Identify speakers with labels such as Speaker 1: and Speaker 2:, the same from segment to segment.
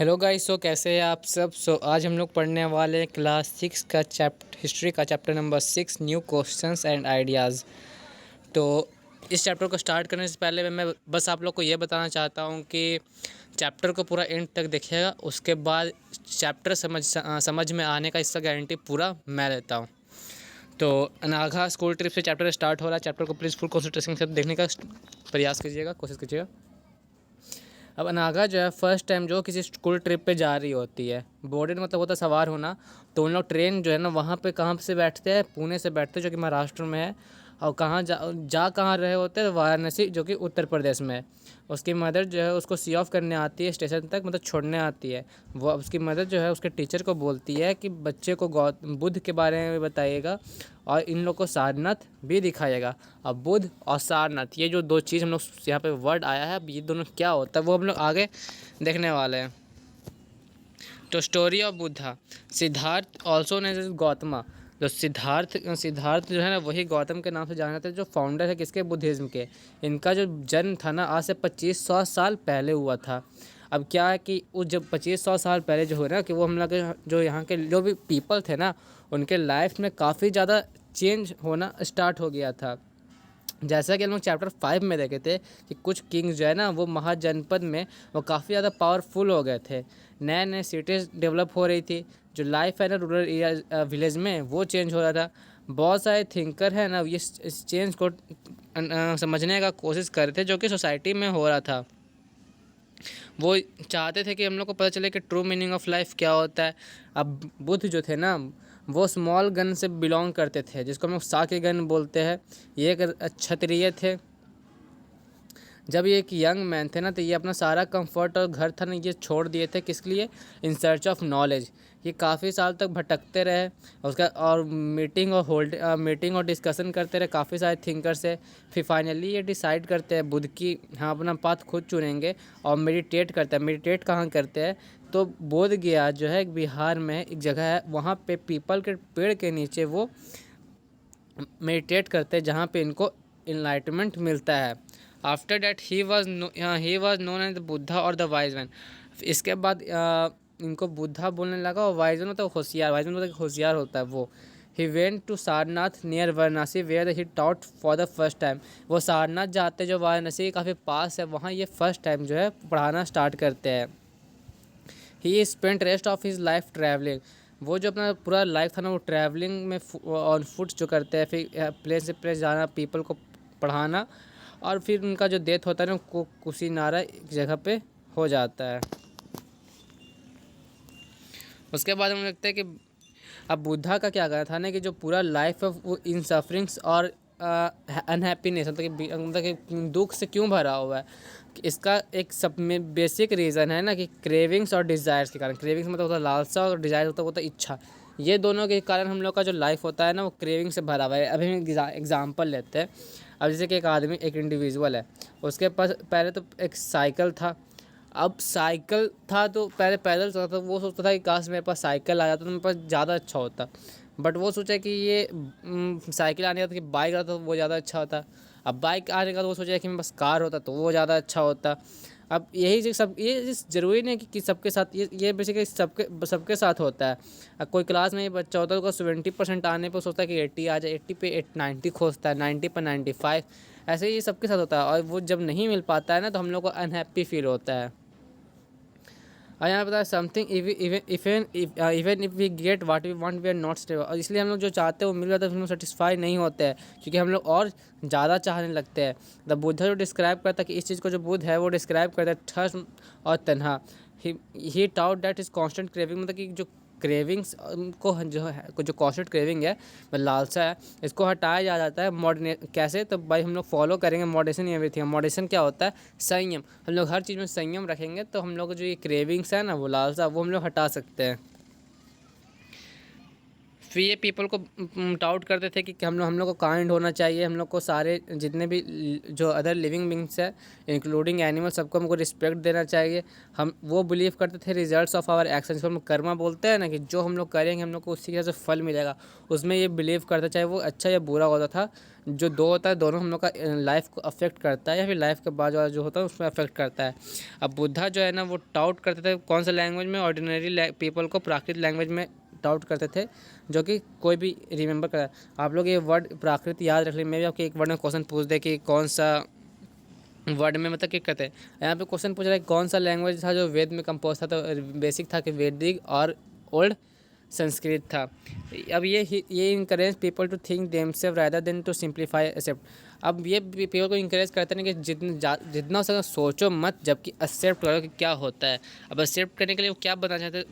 Speaker 1: Hello guys. कैसे हैं आप सब। आज हम लोग पढ़ने वाले हैं क्लास 6 का हिस्ट्री का chapter number 6 new questions and ideas. तो इस चैप्टर को स्टार्ट करने से पहले मैं बस आप लोग को ये बताना चाहता हूँ कि चैप्टर को पूरा एंड तक देखिएगा, उसके बाद चैप्टर समझ में आने का इसका गारंटी पूरा मैं लेता हूँ। तो अनाघा स्कूल ट्रिप से चैप्टर स्टार्ट हो रहा है। चैप्टर को प्लीज़ फुल कॉन्सेंट्रेशन से देखने का प्रयास कीजिएगा, कोशिश कीजिएगा। अब अनाघा जो है फर्स्ट टाइम जो किसी स्कूल ट्रिप पे जा रही होती है, बोर्डेड मतलब होता है सवार होना। तो उन लोग ट्रेन जो है ना वहाँ पे कहाँ से बैठते हैं, पुणे से बैठते हैं जो कि महाराष्ट्र में है। और कहाँ जा कहाँ रहे होते हैं, वाराणसी जो कि उत्तर प्रदेश में है। उसकी मदर जो है उसको सी ऑफ करने आती है स्टेशन तक, मतलब छोड़ने आती है। वो उसकी मदर जो है उसके टीचर को बोलती है कि बच्चे को बुद्ध के बारे में बताइएगा और इन लोग को सारनाथ भी दिखाइएगा। अब बुद्ध और सारनाथ ये जो दो चीज़ हम लोग यहाँ पे वर्ड आया है, अब ये दोनों क्या होता है वो हम लोग आगे देखने वाले हैं। तो story of Buddha. Siddhartha also name as Gautama. जो सिद्धार्थ जो है ना वही गौतम के नाम से जाना जाता है, जो फाउंडर है किसके, बुद्धिज़्म के। इनका जो जन्म था ना आज से 2500 साल पहले हुआ था। अब क्या है कि वो जब 2500 साल पहले जो हो ना कि वो हम लोग जो यहाँ के जो भी पीपल थे ना उनके लाइफ में काफ़ी ज़्यादा चेंज होना स्टार्ट हो गया था। जैसा कि हम लोग चैप्टर 5 में देखे थे कि कुछ किंग्स जो है ना वो महाजनपद में वो काफ़ी ज़्यादा पावरफुल हो गए थे। नए नए सिटीज़ डेवलप हो रही थी। जो लाइफ है ना रूरल एरिया विलेज में वो चेंज हो रहा था। बहुत सारे थिंकर है ना ये इस चेंज को समझने का कोशिश कर रहे थे जो कि सोसाइटी में हो रहा था। वो चाहते थे कि हम लोग को पता चले कि ट्रू मीनिंग ऑफ लाइफ क्या होता है। अब बुद्ध जो थे ना वो स्मॉल गन से बिलोंग करते थे, जिसको हम लोग साके गन बोलते हैं। ये एक क्षत्रिय थे। जब ये एक यंग मैन थे ना तो ये अपना सारा कंफर्ट और घर था ना ये छोड़ दिए थे, किस लिए, इन सर्च ऑफ नॉलेज। ये काफ़ी साल तक भटकते रहे उसका, और मीटिंग और डिस्कशन करते रहे काफ़ी सारे थिंकर से। फिर फाइनली ये डिसाइड करते हैं बुद्ध की हाँ अपना पाथ खुद चुनेंगे और मेडिटेट करते हैं। मेडिटेट कहाँ करते हैं, तो बोध गया जो है बिहार में एक जगह है, वहाँ पे पीपल के पेड़ के नीचे वो मेडिटेट करते हैं जहाँ पे इनको इनलाइटमेंट मिलता है। After that he was known as the Buddha और द वाइज मैन। इसके बाद इनको बुद्धा बोलने लगा, और वाइज मैन मतलब होशियार, वाइज मैन मतलब होशियार होता है वो। He went to Sarnath near Varanasi where he taught for the first time. वो सारनाथ जाते जो वाराणसी के काफ़ी पास है, वहाँ ये फर्स्ट टाइम जो है पढ़ाना स्टार्ट करते हैं। ही spent rest of his life travelling. वो जो अपना पूरा लाइफ था ना वो ट्रैवलिंग में ऑन फुट जो करते हैं, फिर प्लेस से प्लेस जाना, पीपल को पढ़ाना, और फिर उनका जो डेथ होता है ना वो कुशीनारा एक जगह पे हो जाता है। उसके बाद हम देखते हैं कि अब बुद्धा का क्या कहना था ना कि जो पूरा लाइफ है वो इन सफरिंग्स और अनहैप्पीनेस मतलब कि दुख से क्यों भरा हुआ है। इसका एक सब में बेसिक रीज़न है ना कि क्रेविंग्स और डिज़ायर्स के कारण। क्रेविंग्स मतलब होता है लालसा, और डिज़ायर होता है इच्छा। ये दोनों के कारण हम लोग का जो लाइफ होता है ना वो क्रेविंग से भरा हुआ है। अभी हम एग्जाम्पल लेते हैं। अब जैसे कि एक आदमी, एक इंडिविजुअल है, उसके पास पहले तो एक साइकिल था। अब साइकिल था तो पहले पैदल चलता था, वो सोचता था कि काश मेरे पास साइकिल आ जाता तो मेरे पास ज़्यादा अच्छा होता। बट वो सोचा कि ये साइकिल आने का था कि बाइक आता तो वो ज़्यादा अच्छा होता। अब बाइक आने का तो वो सोचा कि मेरे पास कार होता तो वो ज़्यादा अच्छा होता। अब यही चीज़ सब, ये ज़रूरी नहीं कि सबके साथ, ये बेसिकली सबके साथ होता है। अब कोई क्लास में ये बच्चा होता है तो 70% आने पर सोचता है कि 80 आ जाए, 80 पे 90 खोजता है, 90 पर 95। ऐसे ही सबके साथ होता है, और वो जब नहीं मिल पाता है ना तो हम लोग को अनहैप्पी फील होता है। और यहाँ पता है something even if we get what we want we are not stable. और इसलिए हम लोग जो चाहते हैं वो मिल जाता है, हम लोग सेटिस्फाई नहीं होते हैं, क्योंकि हम लोग और ज़्यादा चाहने लगते हैं। द बुद्धा जो डिस्क्राइब करता है कि इस चीज़ को जो बुद्ध है वो डिस्क्राइब करता है थर्स्ट और तन्हा। He taught that is constant craving, मतलब कि जो क्रेविंग्स को जो है, जो कॉन्स्टेंट क्रेविंग है, लालसा है, इसको हटाया जा जाता है मॉडर्न कैसे, तो भाई हम लोग फॉलो करेंगे मॉडरेशन एवरीथिंग। मॉडरेशन क्या होता है, संयम। हम लोग हर चीज़ में संयम रखेंगे तो हम लोग को जो ये क्रेविंग्स है ना वो लालसा वो हम लोग हटा सकते हैं। फिर ये पीपल को डाउट करते थे कि हम लोग को काइंड होना चाहिए, हम लोग को सारे जितने भी जो अदर लिविंग बींग्स है इंक्लूडिंग एनिमल सबको हमको रिस्पेक्ट देना चाहिए। हम वो बिलीव करते थे रिजल्ट्स ऑफ आवर एक्शन, जिसको हम कर्मा बोलते हैं ना, कि जो हम लोग करेंगे हम लोग को उसी के से फल मिलेगा, उसमें ये बिलीव करता, चाहे वो अच्छा या बुरा होता था। जो दो होता है दोनों हम लोग का लाइफ को अफेक्ट करता है, या फिर लाइफ के बाद वाला जो होता है उसमें अफेक्ट करता है। अब बुद्धा जो है ना वो डाउट करते थे कौन सा लैंग्वेज में, ऑर्डिनरी पीपल को प्राकृत लैंग्वेज में डाउट करते थे, जो कि कोई भी रिमेंबर करा। आप लोग ये वर्ड प्राकृत याद रख लें, मैं भी आपके एक वर्ड में क्वेश्चन पूछ दे कि कौन सा वर्ड में मतलब क्या कहते हैं। यहाँ पे क्वेश्चन पूछ रहा है कौन सा लैंग्वेज था जो वेद में कंपोज था, तो बेसिक था कि वैदिक और ओल्ड संस्कृत था। अब ये encourage people to think themselves rather than to simplify accept. अब ये पीपल को इनकरेज करते हैं कि जितना हो सके सोचो मत, जबकि एक्सेप्ट करो कि क्या होता है। अब एक्सेप्ट करने के लिए वो क्या बताना चाहते,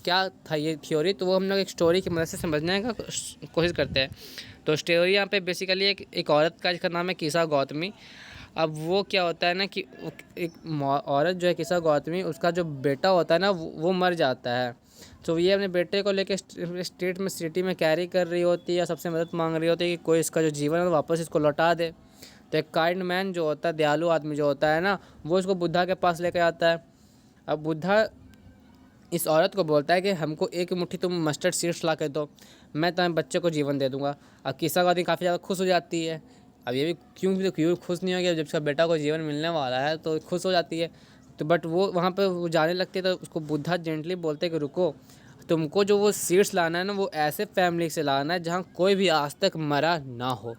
Speaker 1: क्या था ये थ्योरी, तो वो हम लोग एक स्टोरी की मदद से समझने का कोशिश करते हैं। तो स्टोरी यहाँ पे बेसिकली एक औरत का, जिसका नाम है किसा गौतमी। अब वो क्या होता है ना कि एक औरत जो है किसा गौतमी, उसका जो बेटा होता है ना वो मर जाता है। तो ये अपने बेटे को लेके सिटी में कैरी कर रही होती है, या सबसे मदद मांग रही होती है कि कोई इसका जो जीवन है वापस इसको लौटा दे। तो एक काइंड मैन जो होता है, दयालु आदमी जो होता है ना, वो इसको बुद्धा के पास लेकर आता है। अब बुद्धा इस औरत को बोलता है कि हमको एक मुट्ठी तुम मस्टर्ड सीड्स ला के दो, मैं तुम्हारे बच्चे को जीवन दे दूंगा। अब किसा गौतमी काफ़ी ज़्यादा खुश हो जाती है। अब ये भी क्यों खुश नहीं हो गया, जब उसका बेटा को जीवन मिलने वाला है तो खुश हो जाती है। तो बट वो वहाँ पे वो जाने लगती है, तो उसको बुद्धा जेंटली बोलते हैं कि रुको, तुमको जो वो सीड्स लाना है ना वो ऐसे फैमिली से लाना है जहाँ कोई भी आज तक मरा ना हो।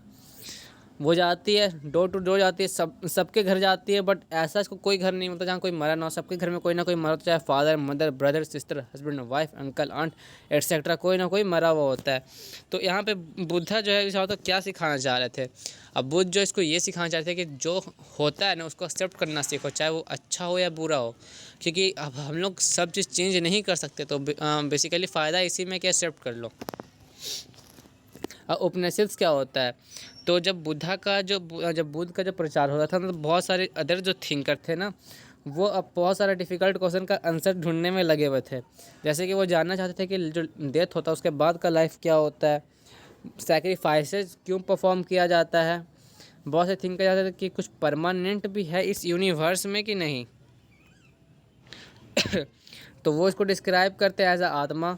Speaker 1: वो जाती है डोर टू डोर जाती है, सबके घर जाती है, बट ऐसा इसको कोई घर नहीं मिलता जहाँ कोई मरा ना हो। सबके घर में कोई ना कोई मरा होता, चाहे father mother brother sister husband wife uncle aunt etcetera, कोई ना कोई मरा हुआ होता है। तो यहाँ पे बुद्धा जो है तो क्या सिखाना चाह रहे थे। अब बुद्ध जो इसको ये सिखाना चाहते थे कि जो होता है ना उसको एक्सेप्ट करना सीखो, चाहे वो अच्छा हो या बुरा हो, क्योंकि अब हम लोग सब चीज़ चेंज नहीं कर सकते। तो बेसिकली फ़ायदा इसी में कि एक्सेप्ट कर लो। उपनिषद क्या होता है, तो जब बुद्ध का जो प्रचार हो रहा था ना, तो बहुत सारे अदर जो थिंकर थे ना, वो अब बहुत सारे डिफ़िकल्ट क्वेश्चन का आंसर ढूंढने में लगे हुए थे। जैसे कि वो जानना चाहते थे कि जो डेथ होता है उसके बाद का लाइफ क्या होता है, सैक्रिफाइसेस क्यों परफॉर्म किया जाता है। बहुत से थिंकर चाहते थे कि कुछ परमानेंट भी है इस यूनिवर्स में कि नहीं। तो वो इसको डिस्क्राइब करते हैं एज अ आत्मा,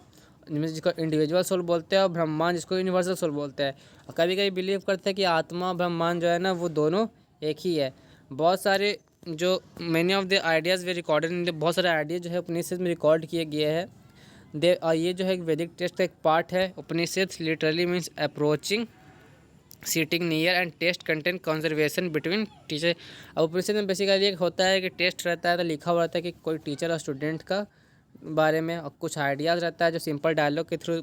Speaker 1: जिसको इंडिविजुअल सोल बोलते हैं, और ब्रह्मांड जिसको यूनिवर्सल सोल बोलते हैं। और कभी कभी बिलीव करते हैं कि आत्मा ब्रह्मांड जो है ना वो दोनों एक ही है। बहुत सारे जो many of the ideas way recorded in, बहुत सारे आइडियाज जो है उपनिषद में रिकॉर्ड किए गए हैं। ये जो है एक वैदिक टेस्ट का एक पार्ट है। Upanishad literally means approaching sitting near and test content conservation between teacher. अब उपनिषद में बेसिकली एक होता है कि टेस्ट रहता है, तो लिखा हुआ रहता है कि कोई टीचर और स्टूडेंट का बारे में, और कुछ आइडियाज़ रहता है जो सिंपल डायलॉग के थ्रू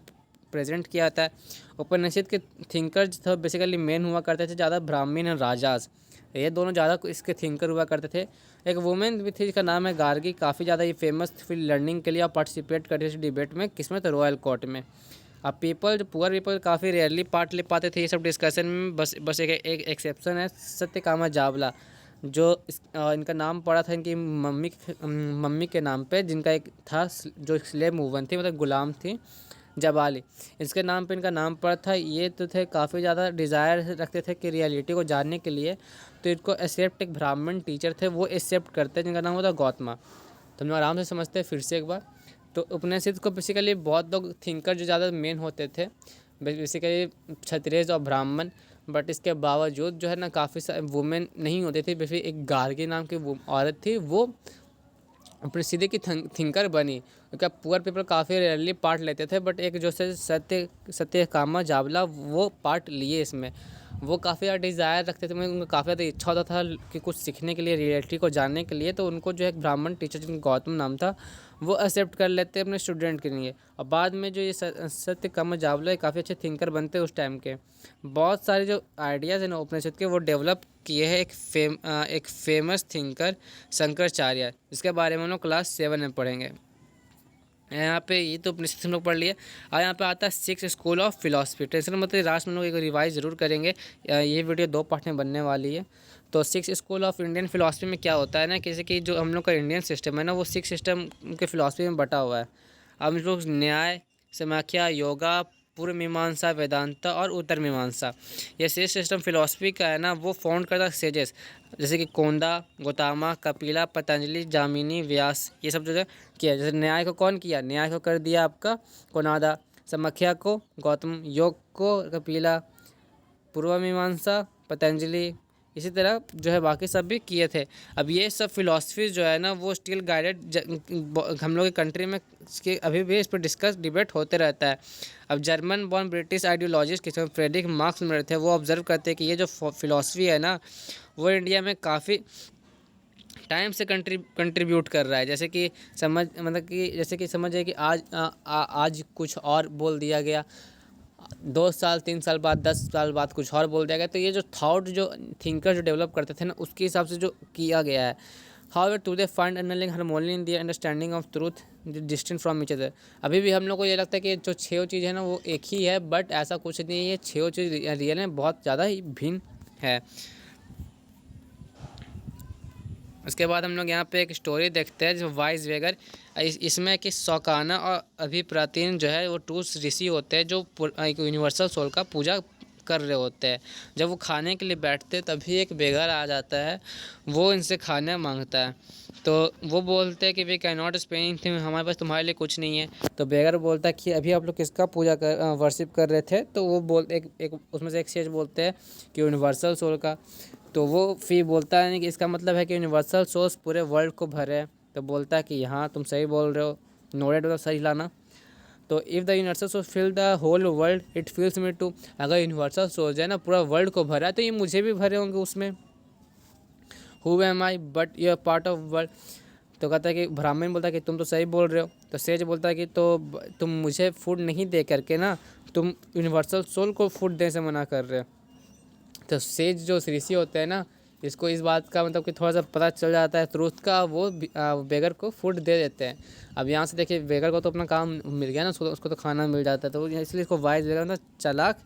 Speaker 1: प्रेजेंट किया जाता है। उपनिषद के थिंकर्स तो बेसिकली मेन हुआ करते थे ज़्यादा ब्राह्मण और राजाज, ये दोनों ज़्यादा इसके थिंकर हुआ करते थे। एक वुमेन भी थी जिसका नाम है गार्गी, काफ़ी ज़्यादा ये फेमस थी लर्निंग के लिए, और पार्टिसिपेट करते थे डिबेट में, किसमें तो रॉयल कोर्ट में। अब पीपल जो पुअर पीपल काफ़ी रेयरली पार्ट ले पाते थे ये सब डिस्कशन में। बस एक एक्सेप्शन है, सत्यकामा जावला, जो इनका नाम पड़ा था इनकी मम्मी के नाम पे, जिनका एक था जो स्लेव मूवन थी, मतलब गुलाम थी जबाली, इसके नाम पे इनका नाम पड़ा था। ये तो थे काफ़ी ज़्यादा डिज़ायर रखते थे कि रियलिटी को जानने के लिए, तो इनको एक्सेप्ट एक ब्राह्मण टीचर थे वो एक्सेप्ट करते, जिनका नाम होता गौतमा। तो हम लोग आराम से समझते हैं फिर से एक बार। तो उपनिषद को बेसिकली बहुत लोग थिंकर जो ज़्यादा मेन होते थे बेसिकली क्षत्रिय और ब्राह्मण, बट इसके बावजूद जो है ना काफ़ी सारे वुमेन नहीं होते थे। बेसिकली एक गार्गी नाम की औरत थी, वो प्रसिद्धि की थिंकर बनी, क्योंकि पुअर पीपल काफ़ी रेयरली पार्ट लेते थे, बट एक जो से सत्यकामा जावला वो पार्ट लिए इसमें। वो काफ़ी ज़्यादा डिज़ायर रखते थे, उनको काफ़ी ज़्यादा इच्छा होता था कि कुछ सीखने के लिए, रियलिटी को जानने के लिए। तो उनको जो एक ब्राह्मण टीचर जिनका गौतम नाम था वो एक्सेप्ट कर लेते अपने स्टूडेंट के लिए। और बाद में जो ये सत्यकामा जावला काफ़ी अच्छे थिंकर बनते उस टाइम के। बहुत सारे जो आइडियाज़ हैं ना उपनिषद के वो डेवलप किए हैं एक फेमस थिंकर शंकराचार्य, जिसके बारे में हम लोग क्लास 7 में पढ़ेंगे। यहाँ पे ये तो उपनिषद हम लोग पढ़ लिए। और यहाँ पे आता है 6 स्कूल ऑफ फिलॉसफी। टेंशन मतलब लास्ट में हम लोग एक रिवाइज ज़रूर करेंगे, ये वीडियो 2 पार्ट में बनने वाली है। तो 6 स्कूल ऑफ इंडियन फिलॉसफी में क्या होता है ना, जैसे कि जो हम लोग का इंडियन सिस्टम है ना वो 6 सिस्टम के फिलॉसफी में बटा हुआ है। अब हम लोग न्याय, समाख्या, योगा, पूर्व मीमांसा, वेदांता और उत्तर मीमांसा। ये सेज सिस्टम फिलॉसफी का है ना, वो फाउंड करता सेजेस जैसे कि कोंडा, गौतमा, कपिला, पतंजलि, जामिनी, व्यास, ये सब जो है किया। जैसे न्याय को कौन किया, न्याय को कर दिया आपका कोनादा, समख्या को गौतम, योग को कपिला, पूर्व मीमांसा पतंजलि, इसी तरह जो है बाकी सब भी किए थे। अब ये सब फिलॉसफी जो है ना वो स्टिल गाइडेड हम लोग की कंट्री में इसके अभी भी इस पर डिस्कस डिबेट होते रहता है। अब जर्मन बॉर्न ब्रिटिश आइडियोलॉजिस्ट किसमें फ्रेडरिक मार्क्स में थे, वो ऑब्जर्व करते हैं कि ये जो फिलॉसफी है ना वो इंडिया में काफ़ी टाइम से कंट्रीब्यूट कर रहा है। जैसे कि समझ मतलब कि जैसे कि समझिए कि आज कुछ और बोल दिया गया, 2 साल 3 साल बाद 10 साल बाद कुछ और बोल दिया गया। तो ये जो थॉट जो थिंकर जो डेवलप करते थे ना उसके हिसाब से जो किया गया है। How to they find underlying harmony in the understanding of truth distinct from each other. अभी भी हम लोग को ये लगता है कि जो 6 चीज़ है ना वो एक ही है, बट ऐसा कुछ नहीं है। ये 6 चीज़ रियल में बहुत ज़्यादा ही भिन्न है। उसके बाद हम लोग यहाँ पे एक स्टोरी देखते हैं जो वाइस वेगर। इसमें कि सौकाना और अभिप्रातीन जो है वो 2 ऋषि होते हैं जो एक यूनिवर्सल सोल का पूजा कर रहे होते हैं। जब वो खाने के लिए बैठते हैं तभी एक बेगर आ जाता है, वो इनसे खाना मांगता है। तो वो बोलते हैं कि we can not spend thing, हमारे पास तुम्हारे लिए कुछ नहीं है। तो बेगर बोलता है कि अभी आप लोग किसका पूजा कर वर्शिप कर रहे थे। तो वो बोल एक उसमें से एक शेष बोलते हैं कि यूनिवर्सल सोल का। तो वो फिर बोलता है कि इसका मतलब है कि यूनिवर्सल सोर्स पूरे वर्ल्ड को भरे है। तो बोलता है कि हाँ तुम सही बोल रहे हो, नोडेड मतलब सही लाना। तो if the universal source fill the whole world it feels me too, अगर यूनिवर्सल सोर्स है ना पूरा वर्ल्ड को भरा है तो ये मुझे भी भरे होंगे उसमें। Who am I but you are part of world. तो कहता है कि ब्राह्मण बोलता है कि तुम तो सही बोल रहे हो। तो सेज बोलता है कि तो तुम मुझे फूड नहीं दे करके ना तुम यूनिवर्सल सोल को फूड देने से मना कर रहे हो। तो सेज जो ऋषि होते हैं ना, इसको इस बात का मतलब कि थोड़ा सा पता चल जाता है ट्रूथ का, वो बेगर को फूड दे देते हैं। अब यहाँ से देखिए बेगर को तो अपना काम मिल गया ना, उसको तो खाना मिल जाता है। तो इसलिए इसको वाइज बेगर मतलब चालाक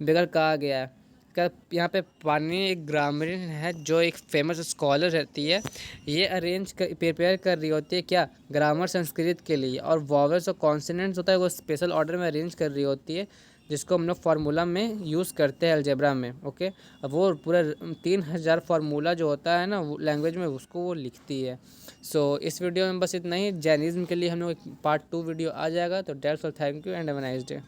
Speaker 1: बेगर कहा गया है। यहाँ पे पानी एक ग्रामरीन है जो एक फेमस स्कॉलर रहती है। ये प्रिपेयर कर रही होती है क्या, ग्रामर संस्कृत के लिए, और वॉवेल्स और कॉन्सोनेंट्स होता है वो स्पेशल ऑर्डर में अरेंज कर रही होती है, जिसको हम लोग फार्मूला में यूज़ करते हैं अलजेब्रा में। ओके, अब वो पूरा 3000 फार्मूला जो होता है ना लैंग्वेज में उसको वो लिखती है। सो इस वीडियो में बस इतना ही। जैनिज्म के लिए हम लोग एक पार्ट 2 वीडियो आ जाएगा। तो that's all, thank you and have a nice day.